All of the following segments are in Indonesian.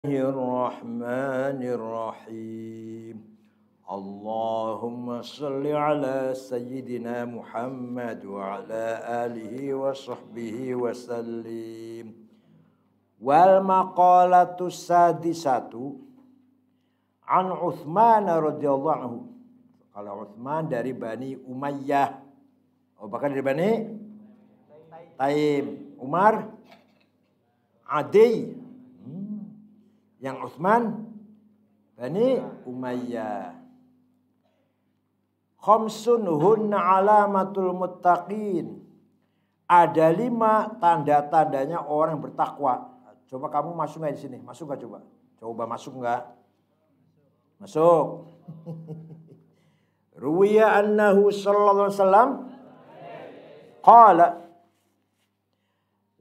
Bismillahirrahmanirrahim. Allahumma salli ala sayyidina Muhammad wa ala alihi wa sahbihi wa sallim. Wal maqalatu sadisatu an Uthman radhiyallahu anhu. Kalau Uthman dari Bani Umayyah. Oh, bahkan dari Bani Taim. Umar Adi. Yang Utsman Bani Umayyah. Khamsun hunna alamatul muttaqin. Ada 5 tanda-tandanya orang bertakwa. Coba kamu masuk nggak di sini? Masuk nggak coba? Coba masuk nggak? Masuk. Ruwiya annahu sallallahu alaihi wasallam qala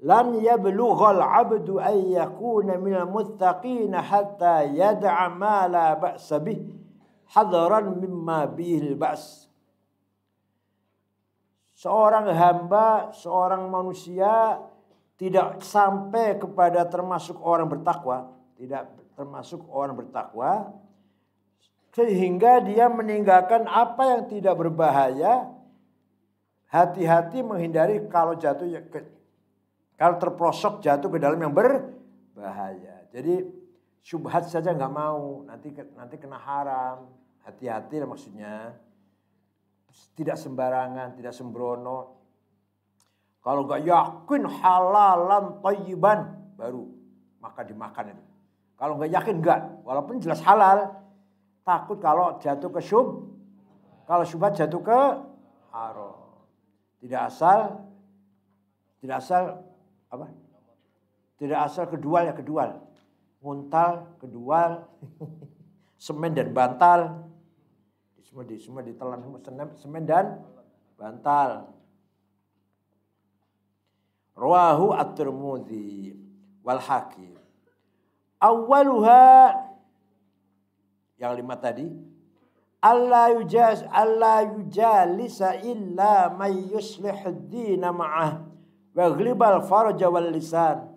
lan yablughal 'abdu ay yakuna minal muttaqin hatta yad'a ma la ba'sa bih hadaran mimma bihil ba's. Seorang hamba, seorang manusia tidak sampai kepada termasuk orang bertakwa, tidak termasuk orang bertakwa sehingga dia meninggalkan apa yang tidak berbahaya. Hati-hati menghindari kalau kalau terprosok jatuh ke dalam yang berbahaya. Jadi syubhat saja nggak mau, nanti kena haram. Hati-hati lah maksudnya. Tidak sembarangan, tidak sembrono. Kalau nggak yakin halalan thayyiban baru maka dimakan itu. Kalau nggak yakin nggak, walaupun jelas halal, takut kalau jatuh ke kalau syubhat jatuh ke haram. Tidak asal apa? Tidak asal kedual ya kedual. Nguntal, kedual, semen dan bantal. Semua ditelan semen dan bantal. Rawahu at-Tirmidzi wal Hakim. Awwaluha yang 5 tadi. Allah yujalisa illa may yuslihud din ma'ah. Waghlibal farja wal lisan.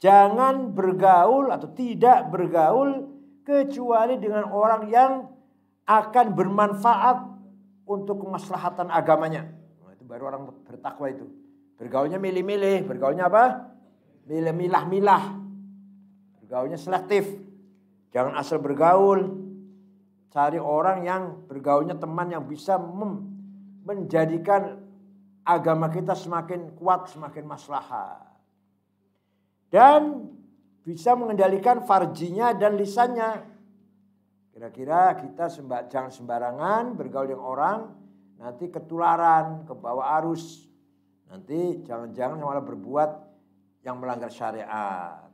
Jangan bergaul atau tidak bergaul kecuali dengan orang yang akan bermanfaat untuk kemaslahatan agamanya. Nah, itu baru orang bertakwa itu. Bergaulnya milih-milih, bergaulnya apa? Milah-milah. Bergaulnya selektif. Jangan asal bergaul. Cari orang yang bergaulnya teman yang bisa menjadikan agama kita semakin kuat, semakin maslahat. Dan bisa mengendalikan farjinya dan lisannya. Kira-kira kita jangan sembarangan bergaul dengan orang, nanti ketularan, kebawa arus. Nanti jangan-jangan malah berbuat yang melanggar syariat.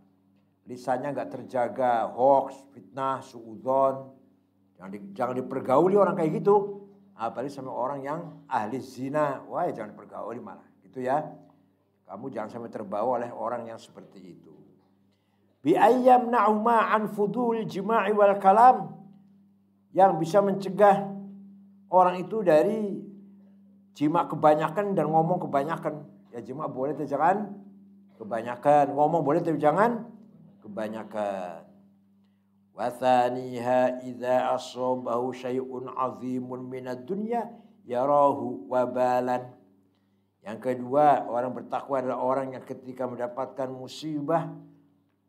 Lisannya nggak terjaga, hoax, fitnah, suudzon. Jangan dipergauli orang kayak gitu. Apalagi sama orang yang ahli zina. Wah, jangan pergauli malah. Gitu ya. Kamu jangan sampai terbawa oleh orang yang seperti itu. Bi ayyam na'uma an fudul jima'i wal kalam. Yang bisa mencegah orang itu dari jima kebanyakan dan ngomong kebanyakan. Ya jima boleh tapi jangan kebanyakan. Ngomong boleh tapi jangan kebanyakan. Wathaniha idza asabahu syai'un 'azimun minad dunya yarahu wabalan. Yang kedua, orang bertakwa adalah orang yang ketika mendapatkan musibah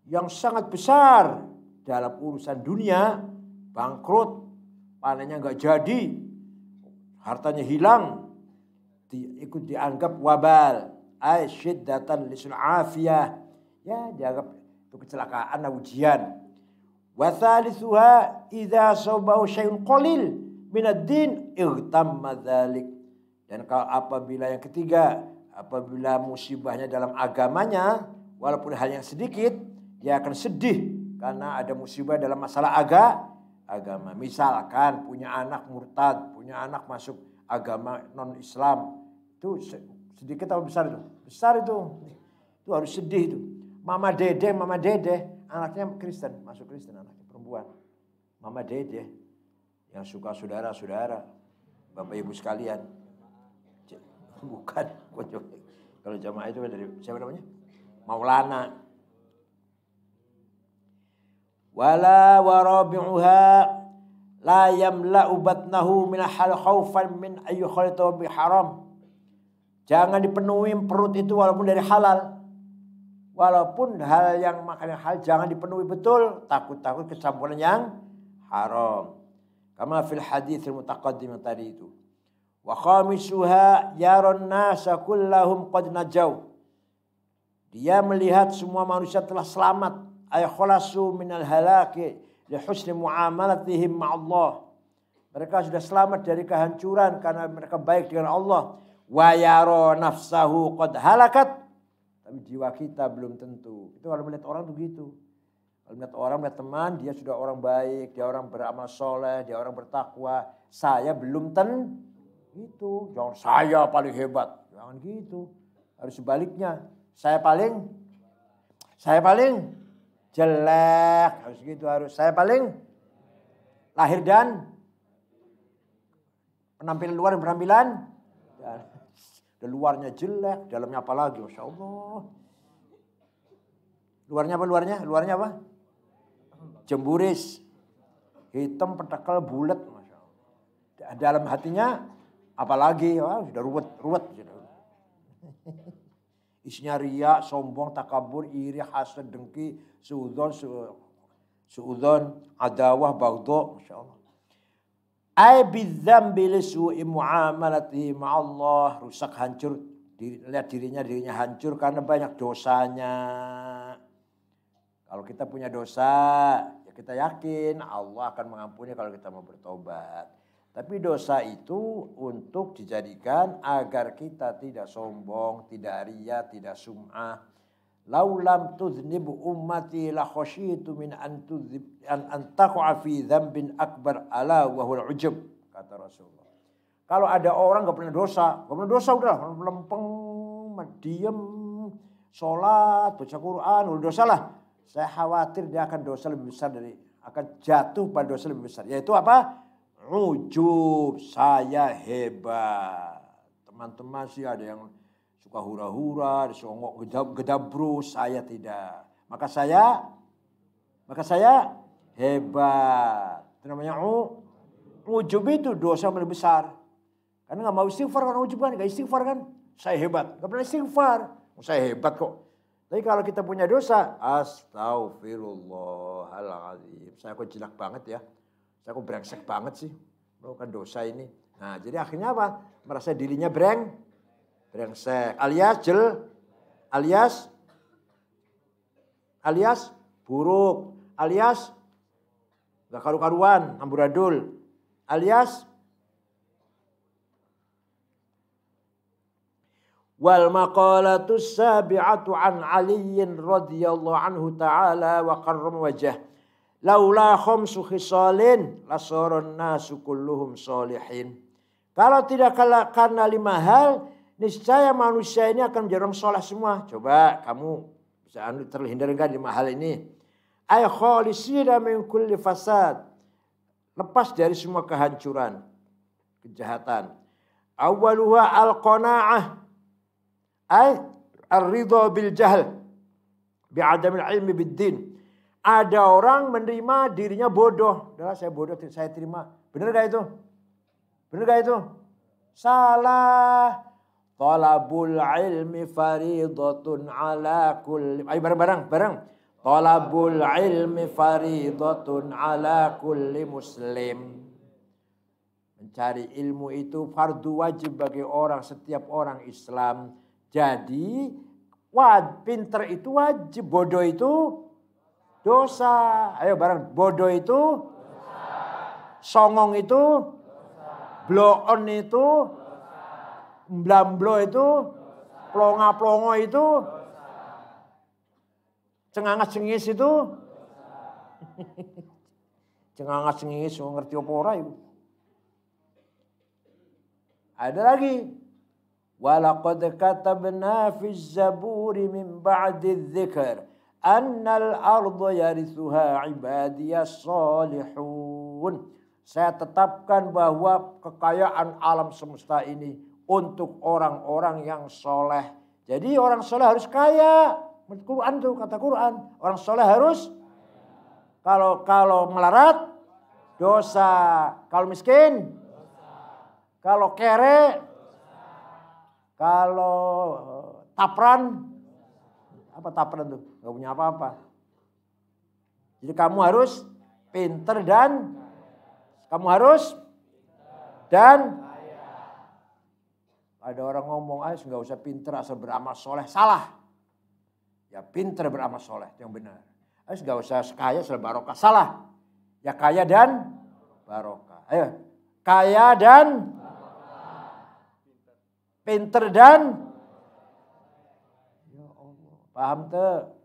yang sangat besar dalam urusan dunia, bangkrut, panennya enggak jadi, hartanya hilang, ikut dianggap wabal, ay syiddatan lisul afiyah. Ya, dianggap itu kecelakaan, ujian. Wa thalithuha idza sabahu syai'un qalil minad din igtamma dzalik. Dan kalau apabila yang ketiga, apabila musibahnya dalam agamanya walaupun hal yang sedikit, dia akan sedih karena ada musibah dalam masalah agama. Misalkan punya anak murtad, punya anak masuk agama non-Islam. Itu sedikit atau besar itu? Besar itu. Itu harus sedih itu. Mama dede, anaknya Kristen, masuk Kristen anaknya perempuan. Mama dede yang suka saudara-saudara, Bapak Ibu sekalian. Bukan. Kalau jamaah itu dari siapa namanya? Maulana. Wala warabi'uha la yamla'u batnahu min hal khaufan min ayu khalita bi haram. Jangan dipenuhi perut itu walaupun dari halal. Walaupun hal yang makan hal jangan dipenuhi betul, takut-takut kecampuran yang haram. Kama fil hadits mutaqaddim tadi itu. Wa khamisuha yaron nasa kullahum qad najaw. Dia melihat semua manusia telah selamat. Ay khalasu minal halaki li husni muamalatihim ma'allah. Mereka sudah selamat dari kehancuran karena mereka baik dengan Allah. Wa yara nafsahu qad halakat. Tapi jiwa kita belum tentu. Itu kalau melihat orang tuh gitu. Kalau melihat orang, melihat teman, dia sudah orang baik, dia orang beramal soleh, dia orang bertakwa. Saya belum itu. Jangan saya paling hebat. Jangan gitu. Harus sebaliknya. Saya paling jelek. Harus gitu harus. Saya paling lahir dan penampilan luar dan penampilan. Dan luarnya jelek, dalamnya apa lagi? Masya Allah. Luarnya apa? Luarnya apa? Jemburis. Hitam, petakal, bulat. Masya Allah. Dalam hatinya apalagi? Wah, sudah ruwet. Isinya riya, sombong, takabur, iri, hasad, dengki, suudzon, adawah, baghdha. Masya Allah. Ay bidzambi lisu'i muamalatihi ma'allah. Rusak, hancur. Lihat dirinya hancur karena banyak dosanya. Kalau kita punya dosa, ya kita yakin Allah akan mengampuni kalau kita mau bertobat. Tapi dosa itu untuk dijadikan agar kita tidak sombong, tidak riya, tidak sum'ah. Laulam tuznib ummati la khasyitu min an taqa'a fi dzambin akbar ala wa huwal ujub, kata Rasulullah. Kalau ada orang enggak pernah dosa udah lempeng, diam, salat, baca Quran, udah dosa lah. Saya khawatir dia akan dosa lebih besar akan jatuh pada dosa lebih besar. Yaitu apa? Ujub, saya hebat. Teman-teman sih ada yang suka hura-hura, disongok, gedabru, saya tidak. Maka saya hebat. Itu namanya ujub, itu dosa yang lebih besar. Karena gak mau istighfar kan ujub kan, gak istighfar kan. Saya hebat, gak pernah istighfar. Saya hebat kok. Tapi kalau kita punya dosa, astagfirullahaladzim. Saya kok jelek banget ya. Saya kok brengsek banget sih. Melakukan dosa ini. Nah jadi akhirnya apa? Merasa dirinya brengsek, alias buruk, alias gak karu-karuan, amburadul, alias wal maqalatus sabi'atu an Aliyin radhiyallahu anhu ta'ala wa karram wajah. Laula khamsu khisalin lasaran nasu kulluhum solihin. Kalau tidak karena 5 hal, niscaya manusia ini akan menjadi orang soleh semua. Coba kamu bisa terhindar enggak di 5 hal ini? Ay khalisina min kulli fasad. Lepas dari semua kehancuran, kejahatan. Awwaluha al-qanaa'ah. Ay ar-ridha bil jahl bi'adamil ilmi bid-din. Ada orang menerima dirinya bodoh. Adalah saya bodoh, saya terima. Benar gak itu? Salah. Talabul ilmi faridatun ala kulli. Ayo bareng. Talabul ilmi faridatun ala kulli muslim. Mencari ilmu itu fardu wajib bagi setiap orang Islam. Jadi pinter itu wajib, bodoh itu dosa. Ayo bareng, bodoh itu dosa. Songong itu dosa. Bloon itu dosa. Blamblo itu dosa. Plonga-plongo itu dosa. Cengangas-cengis itu dosa. Cengangas-cengis, ngerti apa ora ibu? Ada lagi. Walaqad katabna fi zaburi min ba'di dzikr annal arda yarithuha ibadiyas salihun. Saya tetapkan bahwa kekayaan alam semesta ini untuk orang-orang yang soleh. Jadi orang soleh harus kaya. Quran tuh kata Quran. Orang soleh harus kalau melarat dosa. Kalau miskin, kalau kere, kalau tapran, apa tapran tuh? Gak punya apa-apa. Jadi kamu harus pinter dan ada orang ngomong, nggak usah pinter asal beramal soleh. Salah. Ya pinter beramal soleh yang benar. Nggak usah kaya asal barokah. Salah. Ya kaya dan barokah. Ayo, kaya dan pinter dan ya Allah. Paham tuh?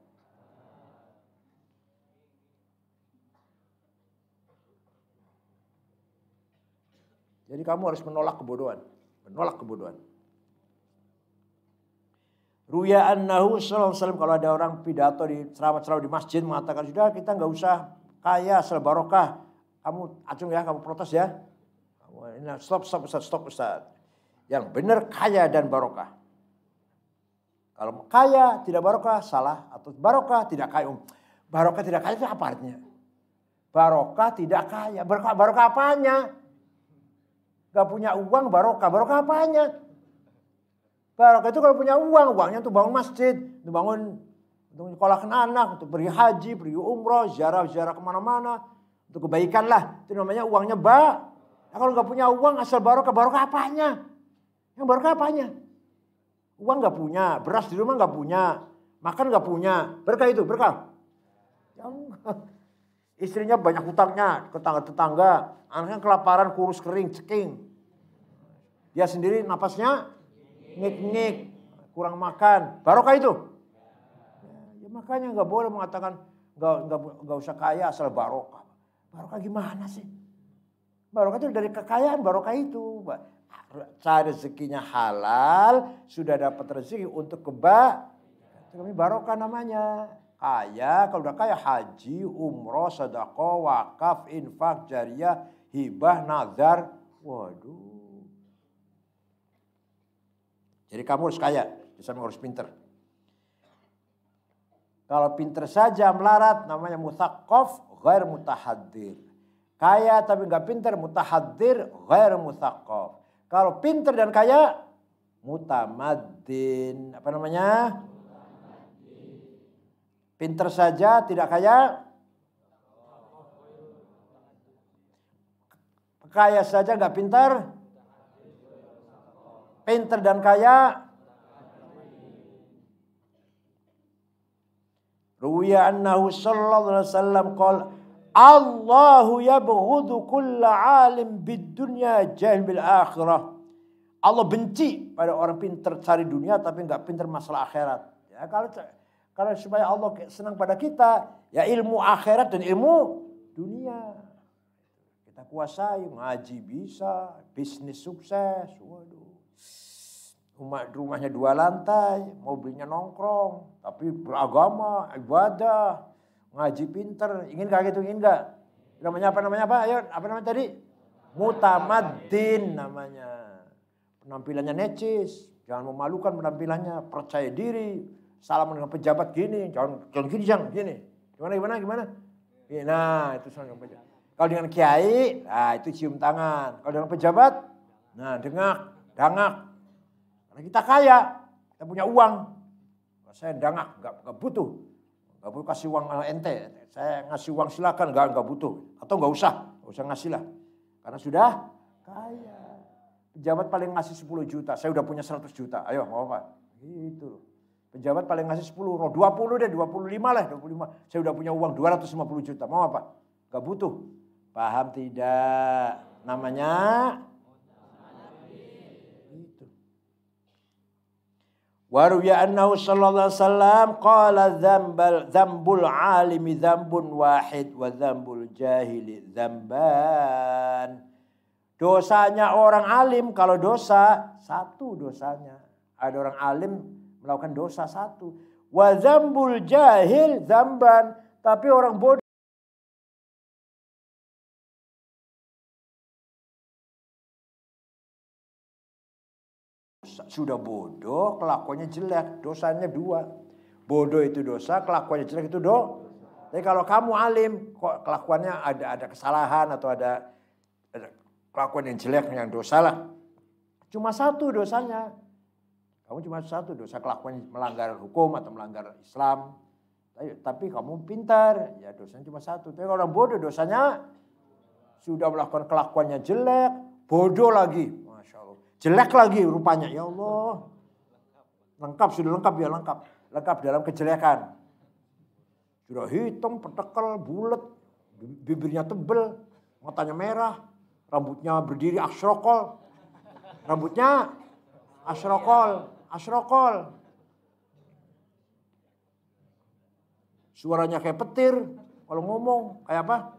Jadi kamu harus menolak kebodohan. Menolak kebodohan. Ruya annahu sallallahu alaihi wasallam, kalau ada orang pidato di ceramah-ceramah di masjid mengatakan, sudah kita nggak usah kaya asal barokah. Kamu acung ya, kamu protes ya. Stop Ustaz. Yang benar kaya dan barokah. Kalau kaya tidak barokah salah, atau barokah tidak kaya. Barokah tidak kaya itu apa artinya? Barokah tidak kaya. Barokah apanya? Gak punya uang barokah. Barokah apanya? Barokah itu kalau punya uangnya untuk bangun masjid, untuk sekolahkan anak, untuk pergi haji, pergi umroh, ziarah kemana-mana, untuk kebaikan lah. Itu namanya uangnya Nah, kalau gak punya uang asal barokah apanya? Yang barokah apanya? Uang gak punya, beras di rumah gak punya, makan gak punya. Berkah itu, berkah. Istrinya banyak hutangnya ke tetangga, anaknya kelaparan, kurus kering, ceking. Dia sendiri napasnya ngik-ngik, kurang makan. Barokah itu. Ya, makanya nggak boleh mengatakan nggak usah kaya asal barokah. Barokah gimana sih? Barokah itu dari kekayaan, barokah itu. Cari rezekinya halal, sudah dapat rezeki untuk kami barokah namanya. Kaya, kalau udah kaya haji, umroh, sedekah, wakaf, infak, jariyah, hibah, nazar. Waduh. Jadi kamu harus kaya, di samping harus pinter. Kalau pinter saja melarat namanya mutsaqqaf ghair mutahaddir. Kaya tapi nggak pinter, mutahaddir ghair mutsaqqaf. Kalau pinter dan kaya mutamaddin. Apa namanya? Pinter saja tidak kaya. Kaya saja nggak pinter. Pinter dan kaya. Ruwiya annahu sallallahu alaihi wasallam qala Allahu yabghudhu kulla alim bid dunya jahil bil akhirah. Allah benci pada orang pinter cari dunia tapi enggak pinter masalah akhirat. Ya, kalau supaya Allah senang pada kita, ya ilmu akhirat dan ilmu dunia. Kita kuasai, ngaji bisa, bisnis sukses. Waduh. Rumahnya 2 lantai, mobilnya nongkrong, tapi beragama, ibadah, ngaji pinter. Ingin gak gitu? Ingin gak? Namanya apa? Ayo, apa namanya tadi? Mutamaddin namanya. Penampilannya necis, jangan memalukan penampilannya, percaya diri, salam dengan pejabat gini, jangan gini. Gimana? Nah, itu salam dengan pejabat. Kalau dengan kiai, nah itu cium tangan. Kalau dengan pejabat, nah dangak. Karena kita kaya, kita punya uang. Saya dangak, gak butuh. Gak butuh kasih uang ente. Saya ngasih uang silakan, gak butuh. Atau gak usah ngasih lah. Karena sudah kaya. Pejabat paling ngasih 10 juta, saya udah punya 100 juta. Ayo mau apa? Gitu. Pejabat paling ngasih 10, 20 deh, 25 lah. 25. Saya udah punya uang 250 juta, mau apa? Gak butuh. Paham tidak? Namanya Waruya annahu sallallahu alaihi wasallam qala dzambul alimi dzambun wahid wa dzambul jahili dzamban. Dosanya orang alim kalau dosa satu dosanya. Ada orang alim melakukan dosa satu. Wa dzambul jahil dzamban, tapi orang bodoh sudah bodoh, kelakuannya jelek, dosanya 2. bodoh itu dosa, kelakuannya jelek itu dosa. Tapi kalau kamu alim, kok kelakuannya ada kesalahan atau ada kelakuan yang jelek, yang dosa lah. Cuma satu dosanya. Kamu cuma satu dosa kelakuan melanggar hukum atau melanggar Islam. Tapi kamu pintar, ya dosanya cuma satu. Tapi kalau orang bodoh dosanya sudah melakukan kelakuannya jelek, bodoh lagi. Masya Allah. Jelek lagi rupanya, ya Allah. Lengkap, sudah lengkap ya lengkap. Lengkap dalam kejelekan. Sudah hitam, petekel, bulat, bibirnya tebel, matanya merah, rambutnya berdiri asyrokol. Rambutnya asyrokol. Suaranya kayak petir, kalau ngomong kayak apa?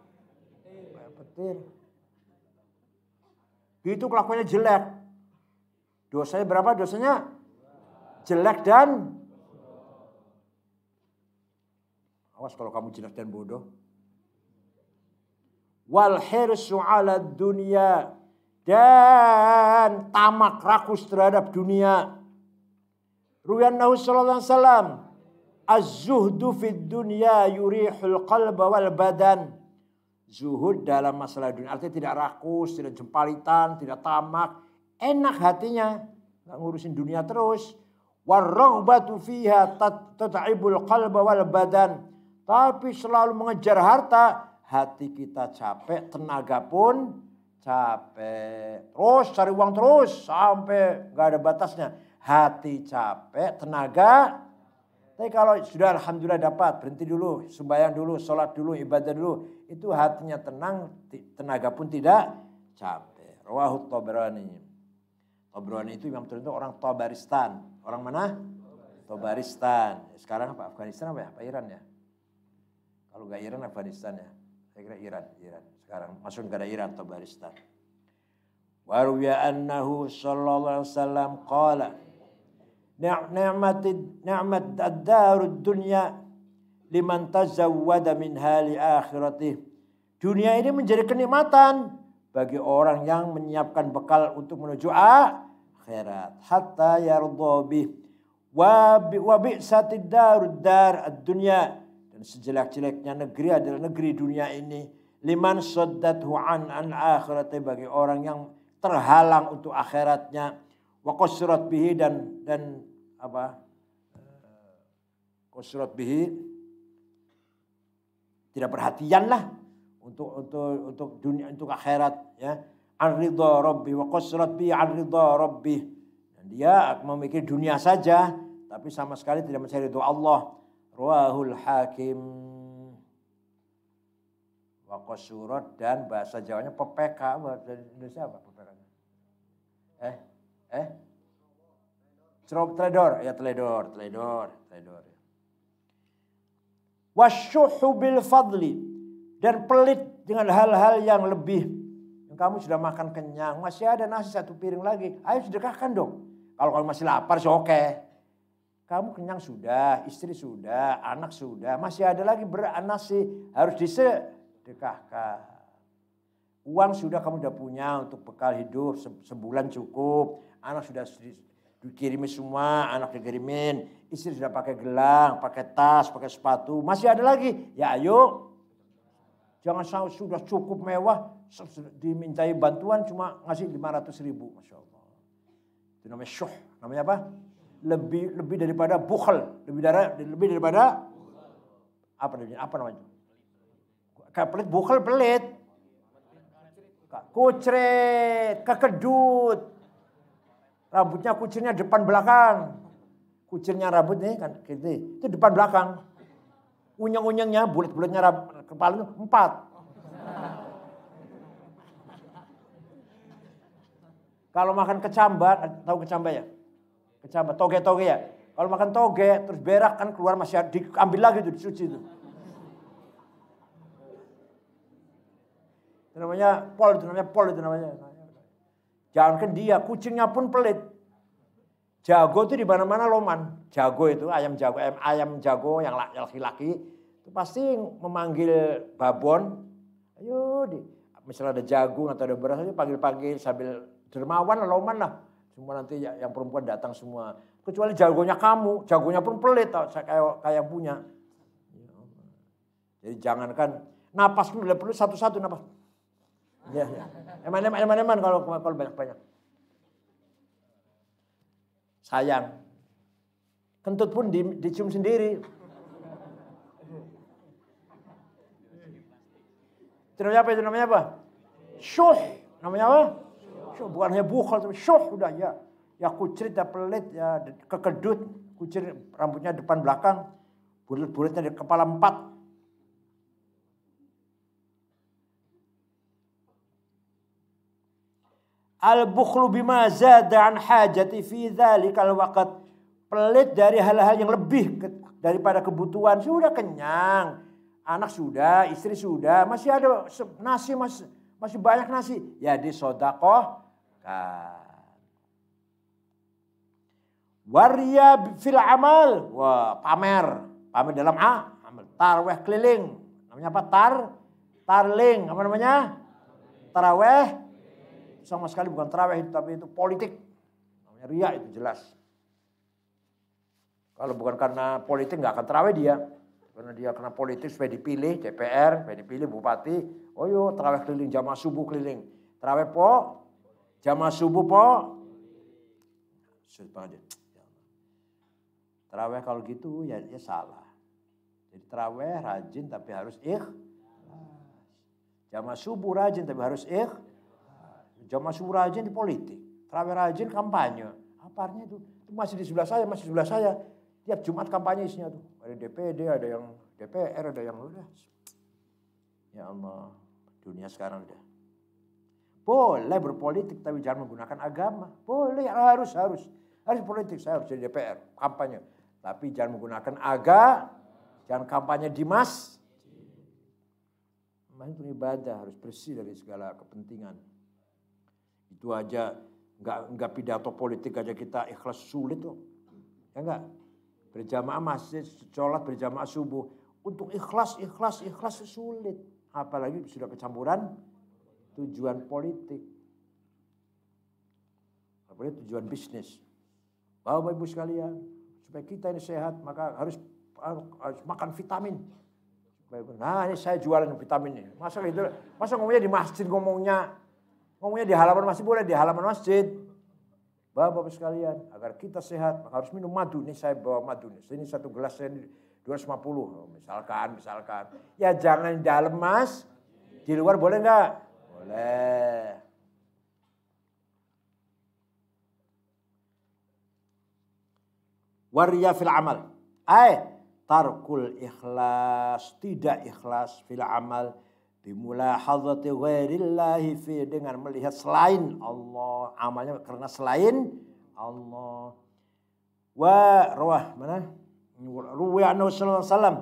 Kayak petir. Itu kelakuannya jelek. Dosanya berapa? Dosanya jelek dan awas kalau kamu jelek dan bodoh. Wal hirsu 'ala dunya, dan tamak rakus terhadap dunia. Ruwiyan Nabi sallallahu alaihi wasallam, az-zuhdu fid dunya yurihul qalba wal badan. Zuhud dalam masalah dunia artinya tidak rakus, tidak jempalitan, tidak tamak, enak hatinya, enggak ngurusin dunia terus. War-raghbatu fiha tat'ibul qalba wal badan. Tapi selalu mengejar harta, hati kita capek, tenaga pun capek. Terus cari uang terus sampai enggak ada batasnya. Hati capek, tenaga. Tapi kalau sudah alhamdulillah dapat, berhenti dulu, sembahyang dulu, sholat dulu, ibadah dulu. Itu hatinya tenang, tenaga pun tidak capek. Rawahu Tabrani. Tabrani itu Imam Tabrani itu orang Tabaristan. Orang mana? Tabaristan. Sekarang apa? Afghanistan apa ya? Apa Iran ya? Kalau enggak Iran, Afghanistan ya. Saya kira Iran. Sekarang masuk negara Iran, Tabaristan. Wa ruwiya annahu sallallahu alaihi wasallam qala ni'mat ad-darud dunya liman tazawwada minha li akhiratihi. Dunia ini menjadi kenikmatan bagi orang yang menyiapkan bekal untuk menuju akhirat. Hatta yardha bih wa bi'satid darud dar ad-dunya. Dan sejelek-jeleknya negeri adalah negeri dunia ini. Liman saddathu an akhirati, bagi orang yang terhalang untuk akhiratnya. Wa qasrat bihi dan apa? Qasrat bihi, tidak perhatian lah untuk dunia, untuk akhirat ya. An ridha rabbi wa qasrat bihi an ridha rabbi. Dan dia memikir dunia saja tapi sama sekali tidak mencari ridha Allah. Rawahul Hakim. Wa qasrat, dan bahasa Jawanya PPK, bahasa Indonesia apa PPK-nya? Teledor. Wasyuhu bil fadli, dan pelit dengan hal-hal yang lebih. Kamu sudah makan kenyang, masih ada nasi satu piring lagi, ayo sedekahkan dong. Kalau kamu masih lapar sih oke. Kamu kenyang sudah, istri sudah, anak sudah, masih ada lagi nasi, harus disedekahkan. Uang sudah kamu udah punya untuk bekal hidup sebulan cukup. Anak sudah dikirimin semua, anak dikirimin. Istri sudah pakai gelang, pakai tas, pakai sepatu. Masih ada lagi, ya ayo. Jangan sudah cukup mewah, dimintai bantuan cuma ngasih 500.000. Masya Allah. Itu namanya syuh. Namanya apa? Lebih daripada bukhel. Lebih daripada apa namanya? Kayak pelit, bukhel pelit. Kucret, kekedut. Rambutnya kucirnya depan belakang. Kucirnya rambut nih kan gitu. Itu depan belakang. Unyeng-unyengnya, bulat-bulatnya kepala itu 4. Kalau makan kecamba, tahu kecamba ya? Kecamba, toge-toge ya. Kalau makan toge terus berak kan keluar, masih diambil lagi tuh, dicuci itu. Itu namanya pol itu namanya. Jangankan dia, kucingnya pun pelit. Jago itu di mana-mana loman. Jago itu ayam jago yang laki-laki itu pasti memanggil babon. Ayo misalnya ada jagung atau ada beras aja panggil-panggil sambil dermawan loman lah. Semua nanti yang perempuan datang semua. Kecuali jagonya kamu, jagonya pun pelit kayak yang punya. Jadi jangankan napas pun udah perlu satu-satu napas. Ya. Eman kalau banyak-banyak. Sayang. Kentut pun dicium sendiri. Itu namanya apa? Syuh. Namanya apa? Syuh. Bukan hanya bukhal, tapi syuh udah ya. Ya kucrit, ya pelit, ya kekedut. Kucrit rambutnya depan belakang. Bulat-bulatnya di kepala 4. Al-bukhlu bima zada an hajati fi dzalikal waqt. Pelit dari hal-hal yang lebih daripada kebutuhan. Sudah kenyang. Anak sudah, istri sudah, masih ada nasi, masih banyak nasi. Ya disodakohkan. Waria fil amal. Wah, pamer dalam amal. Taraweh keliling. Namanya apa? Tarling. Apa namanya? Taraweh. Sama sekali bukan taraweh itu, tapi itu politik. Namanya ria, itu jelas. Kalau bukan karena politik nggak akan taraweh dia. Karena dia kena politik supaya dipilih DPR, supaya dipilih bupati. Oh yo, taraweh keliling, jamaah subuh keliling. Taraweh po, jamaah subuh po. Sulit banget. Taraweh kalau gitu ya salah. Jadi taraweh rajin tapi harus ikhlas. Jamaah subuh rajin tapi harus ikhlas. Jamaah subuh rajin di politik. Taraweh rajin kampanye. Apa artinya itu? Itu masih di sebelah saya. Tiap Jumat kampanye isinya tuh. Ada DPD, ada yang DPR, ada yang udah. Ya Allah, dunia sekarang udah. Boleh berpolitik tapi jangan menggunakan agama. Boleh, harus politik. Saya harus jadi DPR, kampanye. Tapi jangan menggunakan jangan kampanye di masjid. Itu ibadah, harus bersih dari segala kepentingan. Itu aja enggak pidato politik aja kita ikhlas sulit loh. Ya enggak? Berjamaah masjid, sholat berjamaah subuh. Untuk ikhlas sulit. Apalagi sudah kecampuran tujuan politik. Apalagi tujuan bisnis. Bapak Ibu sekalian, supaya kita ini sehat, maka harus makan vitamin. Nah ini saya jualan vitamin ini. Masa ngomongnya di masjid, ngomongnya di halaman masjid, boleh di halaman masjid. Bapak-bapak sekalian, agar kita sehat harus minum madu. Nih saya bawa madu nih. Ini satu gelas saya 250 misalkan. Ya jangan di dalam mas, di luar boleh nggak? Boleh. Waria fil amal. Tarkul ikhlas, tidak ikhlas fil amal. Bimulahadzati ghairillahi fi, dengan melihat selain Allah, amalnya karena selain Allah. Ruwiya annahu sallallahu alaihi wasallam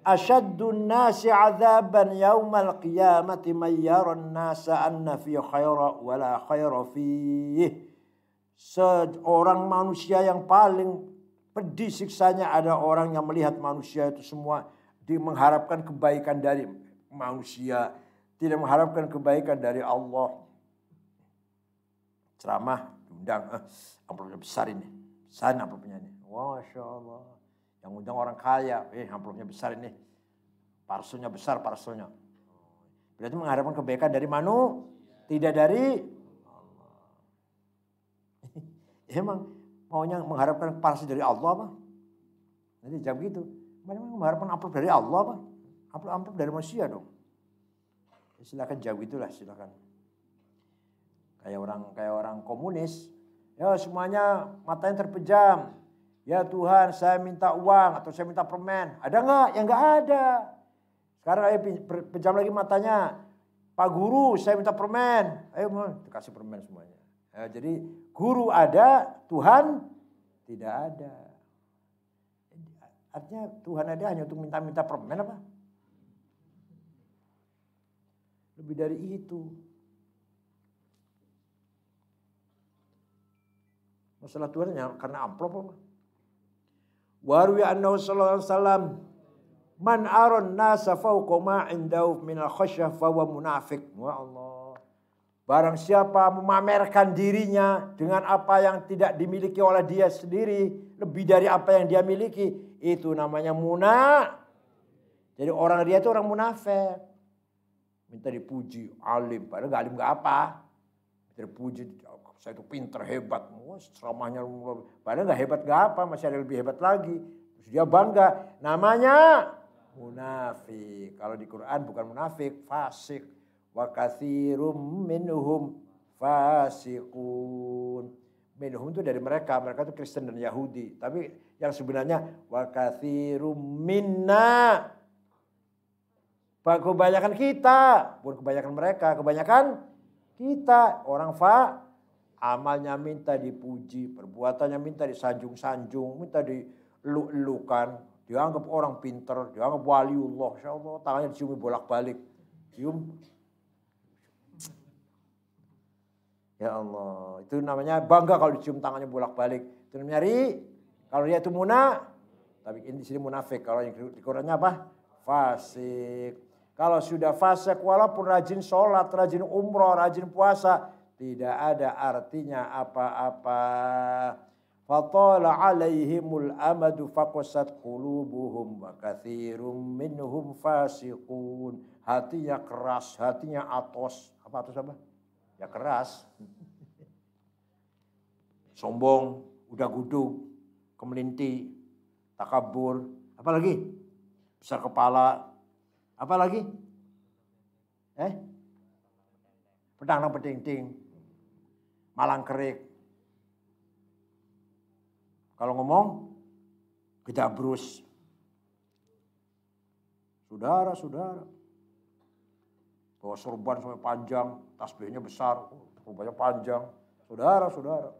asyaddun nasi 'adzaban yaumal qiyamati may yaran nasa anna fi khaira wa la khaira fihi. Seorang manusia yang paling pedih siksanya ada orang yang melihat manusia itu semua mengharapkan kebaikan dari manusia, tidak mengharapkan kebaikan dari Allah. Ceramah, undang, amplopnya besar ini. Besar amplopnya ini. Masya Allah. Yang undang orang kaya, amplopnya besar ini. Parselnya besar, parselnya. Berarti mengharapkan kebaikan dari manusia, tidak dari Allah. Emang maunya mengharapkan parsel dari Allah apa? Nanti jam gitu. Memang mengharapkan amplop dari Allah apa? Amplop dari manusia dong. Silakan jauh itulah, silakan. Kayak orang komunis, ya semuanya matanya terpejam. Ya Tuhan, saya minta uang atau saya minta permen. Ada nggak? Ya nggak ada. Sekarang ayo pejam lagi matanya. Pak Guru, saya minta permen. Ayo dikasih permen semuanya. Ya, jadi guru ada, Tuhan tidak ada. Artinya Tuhan ada hanya untuk minta-minta permen apa? Lebih dari itu. Masalah Tuhan karena amplop apa? Warwi annahu sallallahu alaihi wasallam man aron nasa fawqa ma indahu min al-khasyah fa huwa munafiq. Wa Allah. Barang siapa memamerkan dirinya dengan apa yang tidak dimiliki oleh dia sendiri, lebih dari apa yang dia miliki, itu namanya Jadi orang dia itu orang munafik. Minta dipuji, alim, padahal gak alim gak apa. Terpuji, saya itu pinter, hebat, ceramahnya, padahal gak hebat gak apa, masih ada lebih hebat lagi. Terus dia bangga, namanya munafik. Kalau di Quran bukan munafik, fasik. Wa katsirum minhum fasiqun. Minhum itu dari mereka itu Kristen dan Yahudi. Tapi yang sebenarnya wa katsirum minna. Kebanyakan kita, bukan kebanyakan mereka, kebanyakan kita. Orang amalnya minta dipuji, perbuatannya minta disanjung-sanjung, minta dieluk-elukan. Dianggap orang pinter, dianggap waliullah. Insya Allah tangannya diciumi bolak-balik. Cium. Ya Allah, itu namanya bangga kalau dicium tangannya bolak-balik. Itu namanya kalau dia itu tapi ini di sini munafik. Kalau yang di Qurannya apa? Fasik. Kalau sudah fasik walaupun rajin sholat, rajin umroh, rajin puasa, tidak ada artinya apa-apa. Fatala alaihimul amadu faqasat qulubuhum wa katsirum minhum fasiqun. Hatinya keras, hatinya atos. Apa atos apa? Ya keras, sombong, udah gudug, kemelinti, takabur, apalagi besar kepala, apalagi, pedang peting-ting, malang kerik. Kalau ngomong, gedabrus. Saudara-saudara. Bawa sorban sampai panjang, tasbihnya besar, rupanya panjang. Saudara-saudara,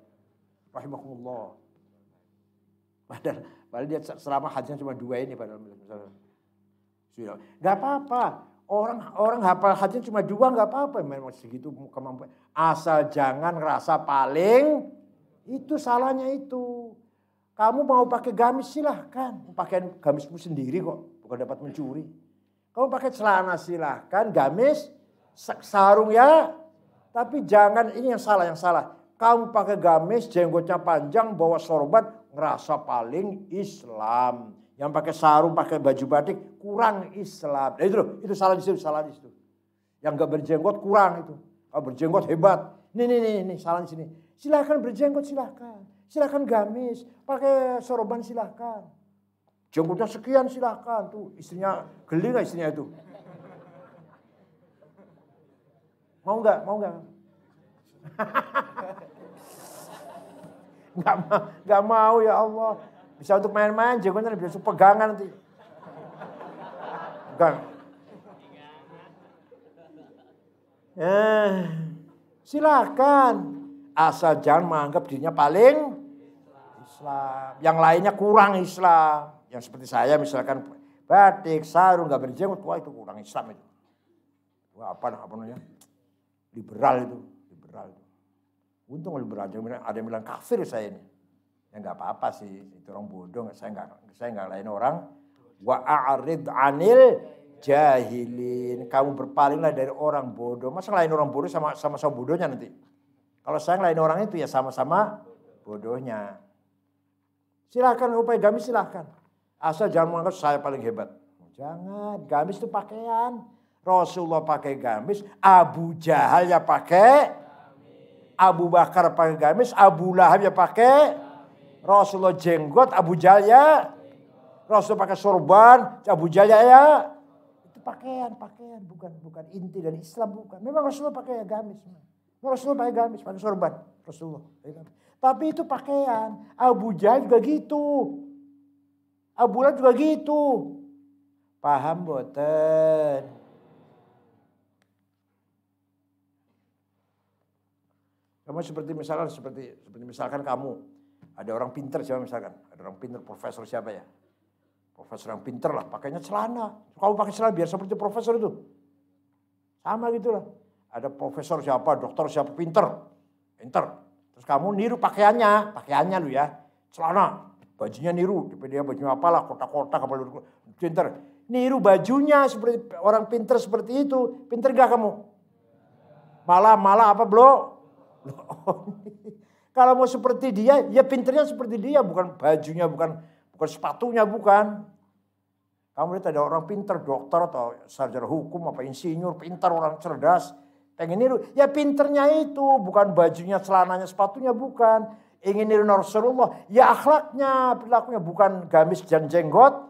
rahimakumullah. Padahal dia selama hajinya cuma 2 ini padahal. Sudah, nggak apa-apa. Orang hafal hajinya cuma 2 nggak apa-apa. Memang segitu kemampuan. Asal jangan ngerasa paling, itu salahnya itu. Kamu mau pakai gamis silahkan, pakai gamismu sendiri kok, bukan dapat mencuri. Kamu pakai celana silahkan, gamis, sarung ya. Tapi jangan, ini yang salah. Kamu pakai gamis, jenggotnya panjang, bawa sorban, ngerasa paling Islam. Yang pakai sarung, pakai baju batik, kurang Islam. Nah, itu salah di situ. Yang gak berjenggot kurang itu. Kalau berjenggot hebat. Nih, salah di sini. Silahkan berjenggot, silahkan. Silahkan gamis, pakai sorban silahkan. Jenggotnya sekian silahkan. Tuh istrinya, geli gak istrinya itu? Mau gak? Gak mau ya Allah. Bisa untuk main-main, jenggotnya bisa pegangan nanti. Bukan. Silahkan. Asal jangan menganggap dirinya paling Islam. Yang lainnya kurang Islam. Yang seperti saya misalkan batik, sarung, gak berjenggot, wah itu kurang Islam itu. Wah apa namanya? Liberal itu. Untung liberal, ada yang bilang kafir saya ini. Ya gak apa-apa sih, itu orang bodoh, saya gak lain orang. Wa a'rid 'anil jahilin. Kamu berpalinglah dari orang bodoh. Masa lain orang bodoh sama bodohnya nanti. Kalau saya lain orang itu ya sama-sama bodohnya. Silakan upaya gamis silahkan. Asal jangan menganggap saya paling hebat. Jangan, gamis itu pakaian. Rasulullah pakai gamis, Abu Jahal ya pakai, Abu Bakar pakai gamis, Abu Lahab ya pakai, Rasulullah jenggot, Abu Jahal ya, Rasulullah pakai sorban, Abu Jahal ya. Itu pakaian, bukan inti dari Islam, bukan. Memang Rasulullah pakai gamis. Rasulullah pakai gamis, pakai sorban. Rasulullah. Tapi itu pakaian. Abu Jahal juga gitu. Abu Lahab juga gitu. Paham boten? Kamu seperti misalkan kamu ada orang pinter siapa misalkan, ada orang pinter profesor siapa ya? Profesor yang pinter lah, pakainya celana. Kamu pakai celana biar seperti profesor itu. Sama gitulah. Ada profesor siapa, dokter siapa pinter. Terus kamu niru pakaiannya lu ya. Celana, bajunya niru, dia bajunya apalah, kotak-kotak apa pinter. Niru bajunya seperti orang pinter seperti itu. Pinter gak kamu? Malah apa belum? Kalau mau seperti dia, ya pinternya seperti dia, bukan bajunya, bukan sepatunya, bukan. Kamu lihat ada orang pinter, dokter atau sarjana hukum, apa insinyur, pintar, orang cerdas. Pengen niru, ya pinternya itu, bukan bajunya, celananya, sepatunya, bukan. Ingin niru Rasulullah, ya akhlaknya, perilakunya, bukan gamis dan jenggot.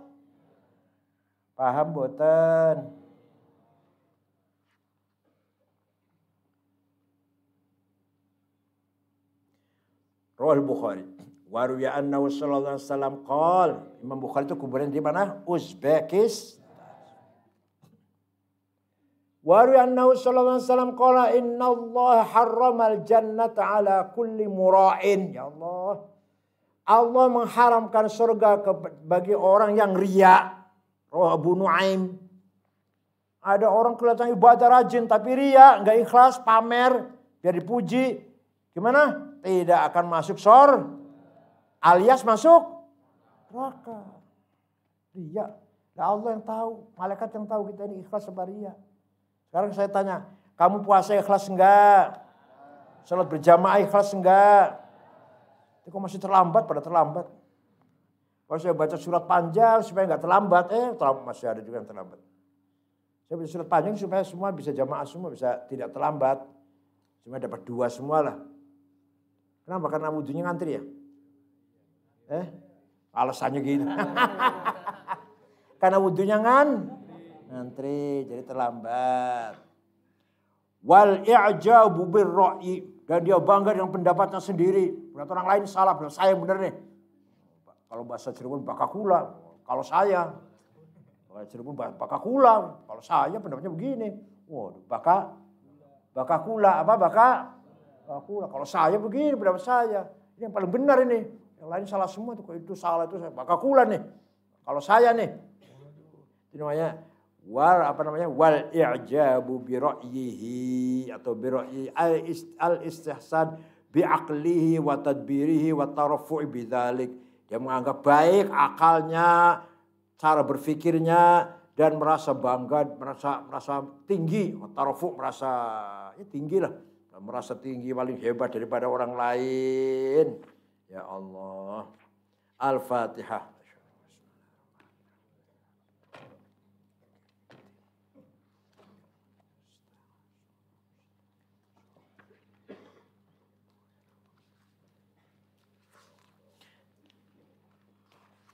Paham boten? Rawal Bukhari. Waruya annahu sallallahu alaihi wasallam qol. Imam Bukhari itu kuburan di mana? Uzbekistan. Waruya annahu sallallahu alaihi wasallam qala innallaha harramal jannata ala kulli mura'in. Ya Allah. Allah mengharamkan surga bagi orang yang riya. Rawah Abu Nuaim. Ada orang kelihatan ibadah rajin tapi riya, enggak ikhlas, pamer, biar dipuji. Gimana? Tidak akan masuk alias masuk neraka. Riya. Nah Allah yang tahu, malaikat yang tahu kita ini ikhlas apa riya. Sekarang saya tanya, kamu puasa ikhlas enggak? Salat berjamaah ikhlas enggak? Itu kok masih terlambat, pada terlambat. Kalau saya baca surat panjang supaya enggak terlambat, masih ada juga yang terlambat. Saya baca surat panjang supaya semua bisa jamaah, semua bisa tidak terlambat. Cuma dapat 2 semua lah. Kenapa? Karena wudhunya ngantri ya? Alasannya gitu. Karena wudhunya ngantri, jadi terlambat. Wal i'jabu birra'i, dan dia bangga dengan pendapatnya sendiri. Berarti orang lain salah, saya yang benar nih. Kalau bahasa Cirebon bakakula, kalau saya. Kalau Cirebon bakakula, kalau saya pendapatnya begini. Waduh, bakakula apa bakakula. Kalau saya begini pendapat saya. Ini yang paling benar ini. Yang lain salah semua itu salah itu saya bakakula nih. Kalau saya nih. Itu namanya wal i'jabu bi ra'yihi atau bi ra'yi al istihsan bi aqlihi wa tadbirihi wa taraffu'i bidzalik. Dia menganggap baik akalnya, cara berpikirnya dan merasa bangga, merasa tinggi, tarafu merasa tinggi lah. Merasa tinggi paling hebat daripada orang lain. Ya Allah. Al-Fatihah.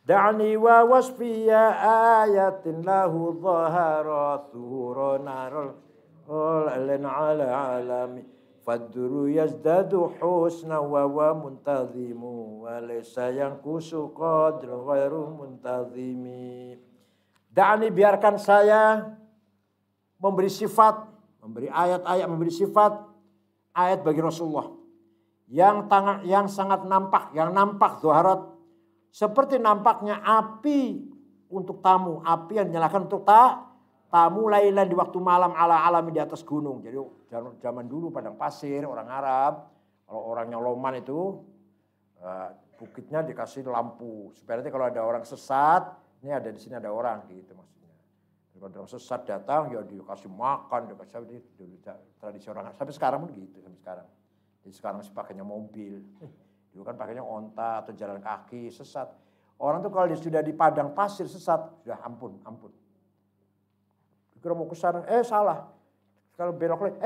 Da'ni wa wasfiya ayatin lahu dhahara thuronarul alin ala alami. Fadru yazdadu husna wa muntazimu wa laysa yanqusu qadru ghairu muntazimi. Da'ni, biarkan saya memberi sifat, memberi ayat-ayat, memberi sifat ayat bagi Rasulullah yang sangat nampak, yang nampak zuharat, seperti nampaknya api untuk tamu, api yang dinyalakan untuk tamu lailan di waktu malam ala alami di atas gunung. Jadi zaman dulu padang pasir orang Arab, kalau orangnya Loman itu bukitnya dikasih lampu supaya nanti kalau ada orang sesat, ini ada di sini ada orang gitu maksudnya. Kalau ada orang sesat datang ya dikasih makan, dikasih dulu tradisi orang Arab. Sampai sekarang pun gitu sampai sekarang. Jadi sekarang masih pakainya mobil. Dulu kan pakainya onta atau jalan kaki sesat. Orang tuh kalau sudah di padang pasir sesat, sudah ampun. Kira mau ke sana, salah. Kalau belok lagi,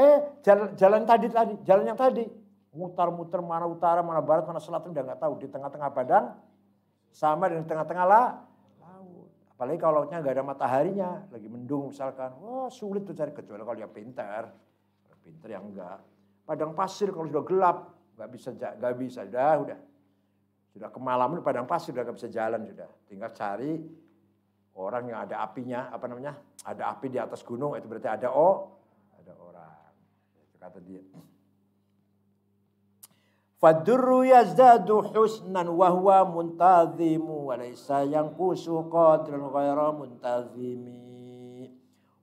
jalan yang tadi. Mutar-mutar mana utara, mana barat, mana selatan, udah nggak tahu. Di tengah-tengah padang, sama dengan tengah-tengah laut. Apalagi kalau lautnya nggak ada mataharinya, lagi mendung misalkan. Wah sulit tuh cari, kecuali kalau dia pintar. Pintar yang enggak. Padang pasir kalau sudah gelap, nggak bisa, udah. Sudah kemalaman di padang pasir, udah nggak bisa jalan sudah. Tinggal cari orang yang ada apinya, ada api di atas gunung, itu berarti ada orang. Itu kata dia. Fadurru yazdadu husnan wa huwa muntazimu wa laysa yanqusu qadran ghairu muntazimi.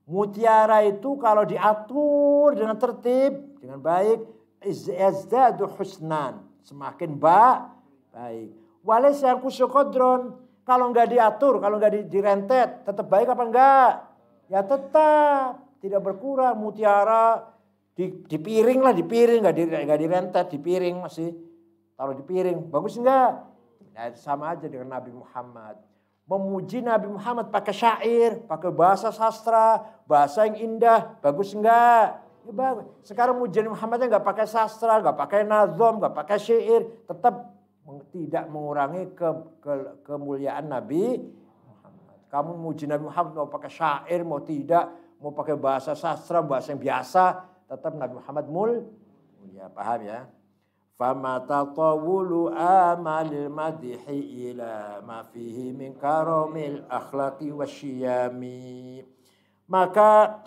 Mutiara itu kalau diatur dengan tertib, dengan baik, yazdadu husnan, semakin baik. Wa laysa yanqusu qadran. Kalau enggak diatur, kalau enggak direntet, tetap baik apa enggak? Ya tetap, tidak berkurang. Mutiara Di piring lah, di piring, nggak direntet, di piring masih. Taruh di piring, bagus enggak? Nah, sama aja dengan Nabi Muhammad. Memuji Nabi Muhammad pakai syair, pakai bahasa sastra, bahasa yang indah, bagus enggak? Ya bagus. Sekarang muji Nabi Muhammadnya nggak pakai sastra, nggak pakai nazom, nggak pakai syair, tetap tidak mengurangi kemuliaan Nabi Muhammad. Kamu muji Nabi Muhammad mau pakai syair, mau tidak, mau pakai bahasa sastra, bahasa yang biasa, tetap Nabi Muhammad mulia, paham ya? Fama tatawulu amalil madihi ila ma fihi min karamil akhlaqi wasyiyami. Maka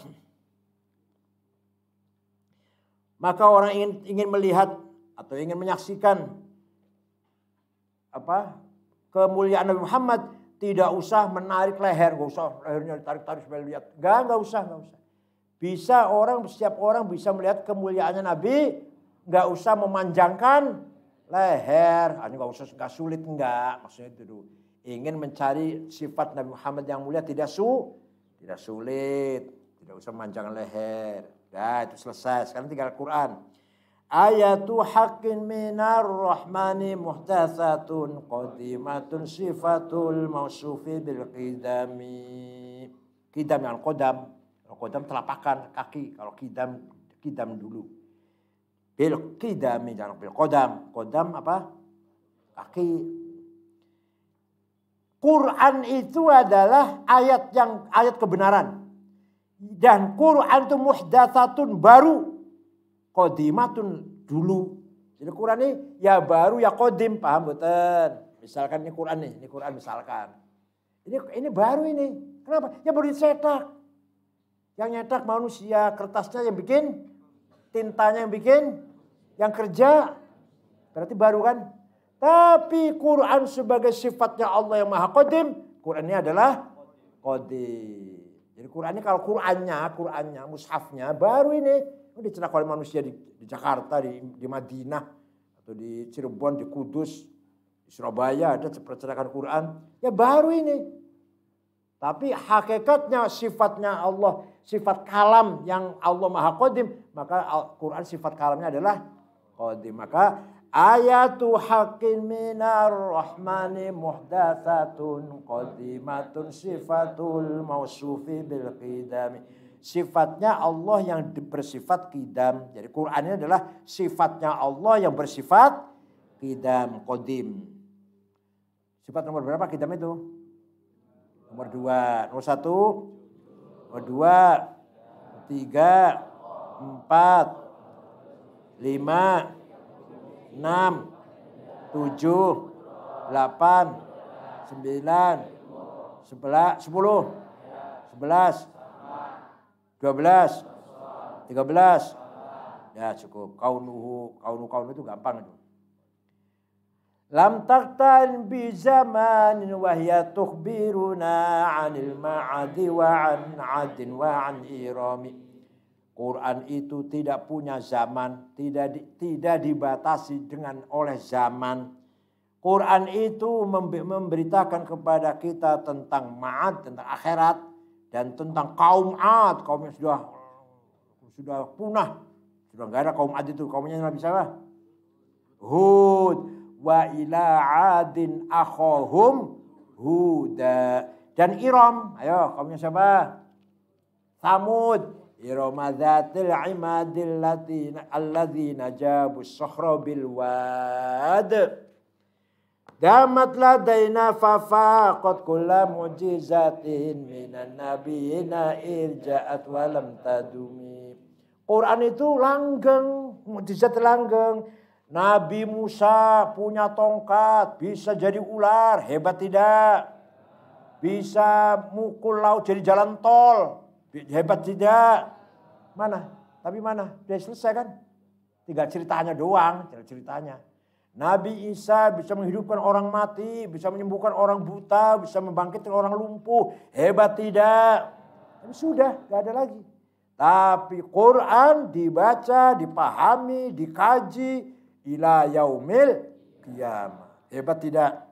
orang ingin melihat atau ingin menyaksikan kemuliaan Nabi Muhammad, tidak usah menarik leher, gak usah lehernya ditarik-tarik supaya lihat. Gak usah. Setiap orang bisa melihat kemuliaannya Nabi. Nggak usah memanjangkan leher, nggak usah, nggak sulit, enggak. Maksudnya itu dulu. Ingin mencari sifat Nabi Muhammad yang mulia tidak sulit, tidak usah memanjangkan leher. Nah, itu selesai. Sekarang tinggal Quran. Ayatu haqqin minar rahmani muhdatsatun qadimatun sifatul mausufi bil qidami. Qidam yang qadam. Kalau qadam telapakan kaki, kalau qidam dulu. Bil qidami, jangan bil qadam. Qadam apa? Kaki. Quran itu adalah ayat kebenaran. Dan Quran itu muhdatsatun, baru. Qadimatun, dulu. Jadi Quran ini ya baru ya qadim, paham betul? Misalkan ini Quran misalkan. Ini baru ini. Kenapa? Ya baru dicetak. Yang nyetak manusia, kertasnya yang bikin, tintanya yang bikin, yang kerja, berarti baru kan? Tapi Quran sebagai sifatnya Allah yang Maha Qadim, Quran ini adalah qadim. Jadi Quran ini kalau Qurannya, mushafnya baru ini. Dicetak oleh manusia di Jakarta, di Madinah, atau di Cirebon, di Kudus, di Surabaya ada percetakan Quran. Ya baru ini. Tapi hakikatnya sifatnya Allah, sifat kalam yang Allah Maha Qadim, maka Quran sifat kalamnya adalah qadim. Maka ayatu haqqin minar rahmani muhdatsatun qadimatun sifatul mausufi bil qidami. Sifatnya Allah yang bersifat qidam. Jadi Quran ini adalah sifatnya Allah yang bersifat qidam, qadim. Sifat nomor berapa qidam itu? Nomor 2, nomor 1, nomor 2, 3, 4, 5, 6, 7, 8, 9, 10, 11, 12, 13. Ya cukup. Kaunu itu gampang itu. Lam taqtan bi zamanin wa hiya tukhbiruna 'anil ma'adi wa 'an 'adin wa 'an irami. Quran itu tidak punya zaman, tidak dibatasi oleh zaman. Quran itu memberitakan kepada kita tentang ma'ad, tentang akhirat, dan tentang kaum 'Ad, kaum yang sudah punah. Sudah enggak ada kaum 'Ad itu, kaumnya Nabi siapa? Hud. Wa ila 'adin akhahum Huda. Dan Iram, ayo kaumnya siapa? Samud. Iram dzatil imadil alladzina jabus sakhra bil wad. Damat ladaina fafaqat kulla mu'jizatin minan nabiyina irja'at walam tadumi. Quran itu langgeng, mukjizat langgeng. Nabi Musa punya tongkat, bisa jadi ular, hebat tidak? Bisa mukul laut jadi jalan tol, hebat tidak? Mana? Tapi mana? Sudah selesai kan? Tinggal ceritanya doang, ceritanya. Nabi Isa bisa menghidupkan orang mati, bisa menyembuhkan orang buta, bisa membangkitkan orang lumpuh, hebat tidak? Tapi sudah, gak ada lagi. Tapi Quran dibaca, dipahami, dikaji, ila yaumil qiyamah. Hebat tidak?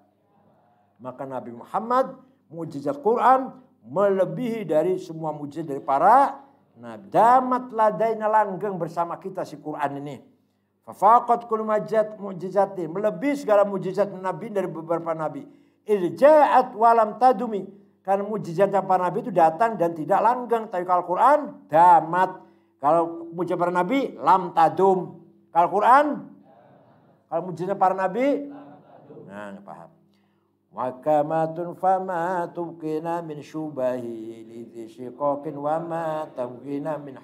Maka Nabi Muhammad, mukjizat Quran melebihi dari semua mukjizat dari para Nah, damat ladaina langgeng bersama kita si Quran ini. Fafaqat kullu mu'jizatin, melebihi segala mujizat nabi dari beberapa nabi. Irja'at walam tadumi, karena mujizatnya para nabi itu datang dan tidak langgeng. Tapi kalau Quran damat, kalau mujizat para nabi lam tadum. Kalau Quran, kalau mujizat para nabi, nah paham. Wakamatun fama tubkina min syubahi lidhi syiqaqin wa ma tabkina min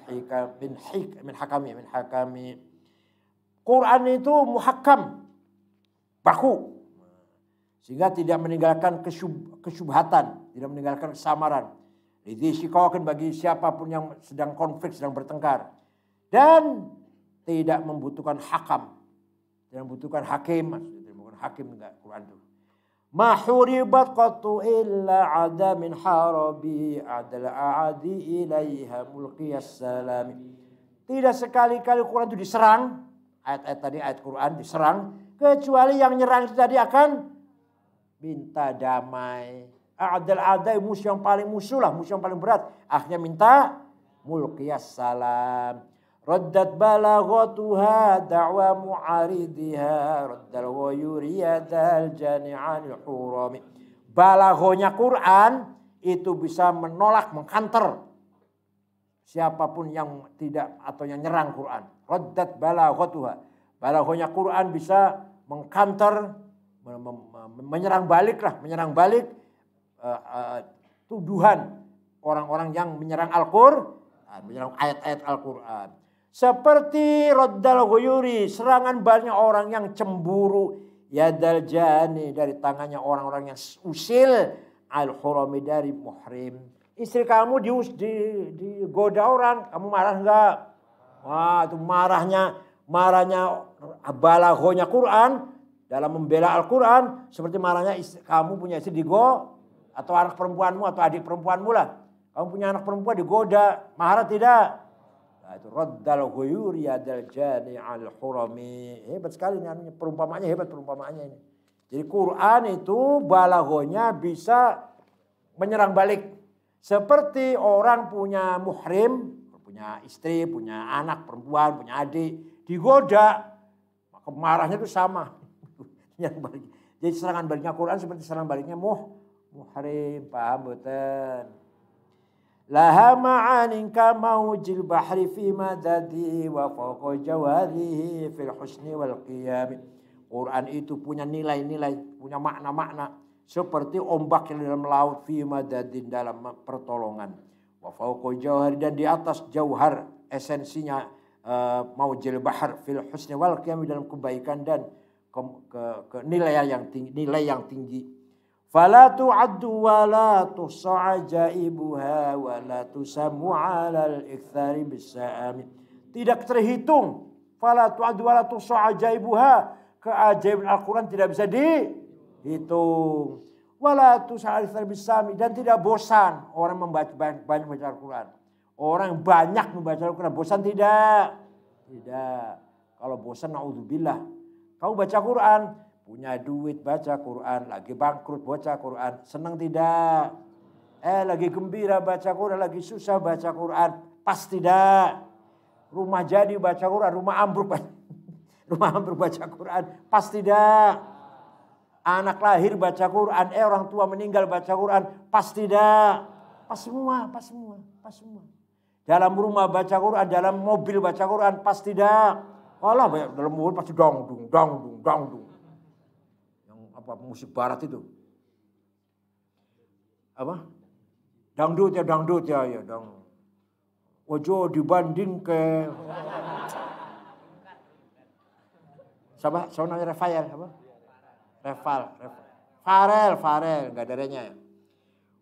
hakami. Quran itu muhakkam, baku. Sehingga tidak meninggalkan kesyubhatan, tidak meninggalkan kesamaran. Lidhi syiqaqin, bagi siapapun yang sedang konflik, sedang bertengkar. Dan tidak membutuhkan hakam, tidak membutuhkan hakim, maksudnya tidak membutuhkan hakim enggak Quran itu. Ma huribat qatu illa ada min harabi adal aadi ilaiha mulqiyas salami. Tidak sekali-kali Quran itu diserang, ayat-ayat tadi ayat Quran diserang, kecuali yang nyerang itu tadi akan minta damai. Adal adai, musuh yang paling musuh lah, musuh yang paling berat, akhirnya minta mulqiyas salam. Raddat balaghatuha da'wa mu'aridiha raddal ghayuri yadal jani'anil hurami. Balaghonya Quran itu bisa menolak, mengkanter siapapun yang tidak atau yang nyerang Quran. Raddat balaghatuha. Balaghonya Quran bisa mengkanter, menyerang balik tuduhan orang-orang yang menyerang Al-Quran, menyerang ayat-ayat Al-Quran. Seperti raddal ghuyuri, serangan banyak orang yang cemburu, yadal jani, dari tangannya orang-orang yang usil, al-hurami, dari muhrim. Istri kamu digoda orang, kamu marah enggak? Wah, itu marahnya balaghonya Quran dalam membela Al-Quran seperti marahnya kamu punya istri digoda, atau anak perempuanmu atau adik perempuanmu lah. Kamu punya anak perempuan digoda, marah tidak? Nah, itu raddal ghuyuri yadal jani al-hurami. Hebat sekali ini, perumpamaannya hebat perumpamaannya ini. Jadi Quran itu balaghonya bisa menyerang balik. Seperti orang punya muhrim, punya istri, punya anak perempuan, punya adik, digoda, maka marahnya itu sama. Jadi serangan baliknya Quran seperti serangan baliknya muhrim, paham betul? Laha ma'anin kamaujil bahri fi madadi wa fawqa jawarihi fil husni wal qiyam. Quran itu punya nilai-nilai, punya makna-makna seperti ombak yang dalam laut, fi madadin, dalam pertolongan. Wa fawqa jawari, dan di atas jauhar, esensinya maujil bahar fil husni wal qiyam, dalam kebaikan dan ke nilai yang tinggi. Fala tu'addu wa la tuhsa ajaibuha wa la tusammu 'alal iktsari bisa'ami. Tidak terhitung. Fala tu'addu wa la tuhsa ajaibuha. Keajaiban Al-Quran tidak bisa dihitung. Wa la tuhsa 'alal iktsari bisa'ami, dan tidak bosan orang banyak membaca Al-Quran. Orang banyak membaca Al-Quran, bosan tidak? Tidak. Kalau bosan, naudzubillah. Kamu baca Quran, punya duit baca Quran, lagi bangkrut baca Quran, senang tidak? Lagi gembira baca Quran, lagi susah baca Quran, pas tidak? Rumah jadi baca Quran, rumah ambruk baca Quran, pas tidak? Anak lahir baca Quran, orang tua meninggal baca Quran, pas tidak? Pas semua. Dalam rumah baca Quran, dalam mobil baca Quran, pas tidak? Walah, dalam mobil pasti dong dung. Musik barat itu. Apa? Dangdut ya dang. Ojo dibanding ke siapa? Saya namanya Rafael apa? Farel, enggak ada adanya ya.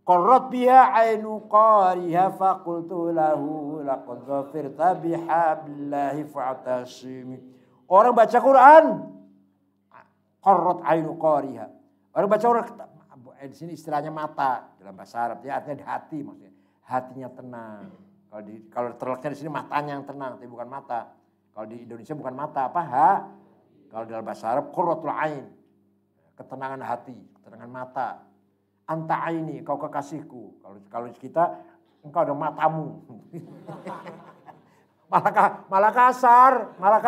Qarrat biha ainu qariha faqultu lahu laqad ghafirta bihablillahi fa'tasim. Orang baca Quran, qarrat ainu qariha. Orang baca Quran, di sini istilahnya mata dalam bahasa Arab, ya artinya di hati maksudnya. Hatinya tenang. Kalau terletaknya di sini matanya yang tenang, tapi bukan mata. Kalau di Indonesia bukan mata, apa? Kalau dalam bahasa Arab qurratul ain. Ketenangan hati, ketenangan mata. Anta aini, kau kekasihku. Kalau kita, engkau ada matamu. malah kasar, karena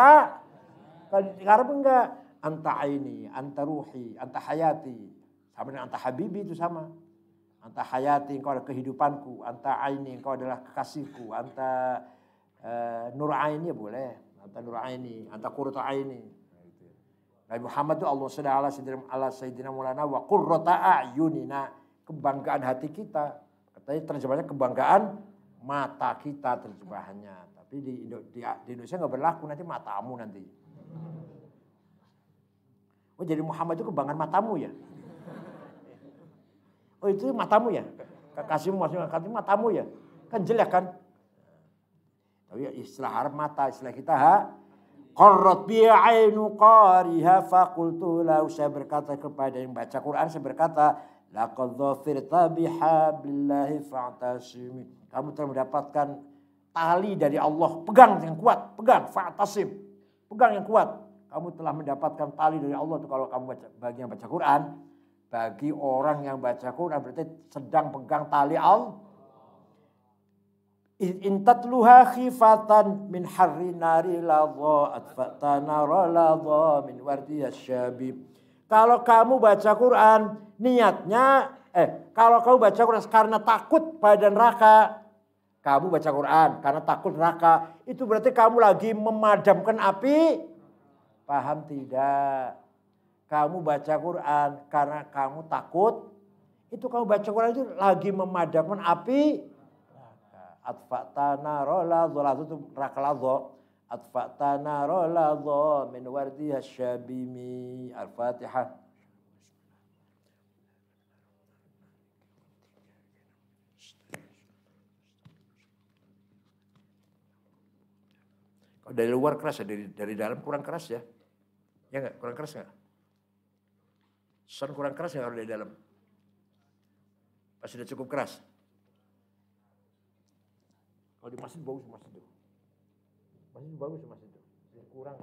enggak. Anta aini, anta ruhi, anta hayati. Sama dengan anta habibi itu sama. Anta hayati, engkau adalah kehidupanku. Anta aini, engkau adalah kekasihku. Anta nur aini, boleh. Anta nur aini, anta qurratu aini. Nabi Muhammad itu Allah sallallahu ala sayyidina maulana wa qurrata a'yunina. Kebanggaan hati kita. Katanya terjemahnya kebanggaan mata kita terjemahannya. Tapi di Indonesia nggak berlaku, nanti matamu nanti. Oh jadi Muhammad itu kebanggaan matamu ya? Oh itu matamu ya? Kekasihmu maksudnya matamu ya? Kan jelek kan? Tapi istilah Arab mata, istilah kita qarrat bi ainu qariha faqultu lahu, saya berkata kepada yang baca Quran, saya berkata laqad dhafirta bihablillahi fa'tasimi. Kamu telah mendapatkan tali dari Allah, pegang yang kuat, pegang fa'tasim. Pegang yang kuat. Kamu telah mendapatkan tali dari Allah tuh kalau kamu baca, bagi yang baca Quran. Bagi orang yang baca Quran berarti sedang pegang tali Allah. Intatluha khifatan min harri nari ladha atfatana ladha min wardiya syabib. Kalau kamu baca Quran niatnya kalau kamu baca Quran karena takut pada neraka, kamu baca Quran karena takut neraka, itu berarti kamu lagi memadamkan api. Paham tidak? Kamu baca Quran karena kamu takut, itu kamu baca Quran itu lagi memadamkan api. Atfatana roladho, itu neraka ladho. Atfatana roladho min wardiha syabimi. Al-Fatihah. Kalau dari luar keras ya, dari dalam kurang keras ya. Ya enggak? Kurang keras enggak? Sound kurang keras enggak kalau dari dalam? Pas sudah cukup keras. Kalau di masjid bagus masjid itu. Masjid bagus masjid itu. Kurang.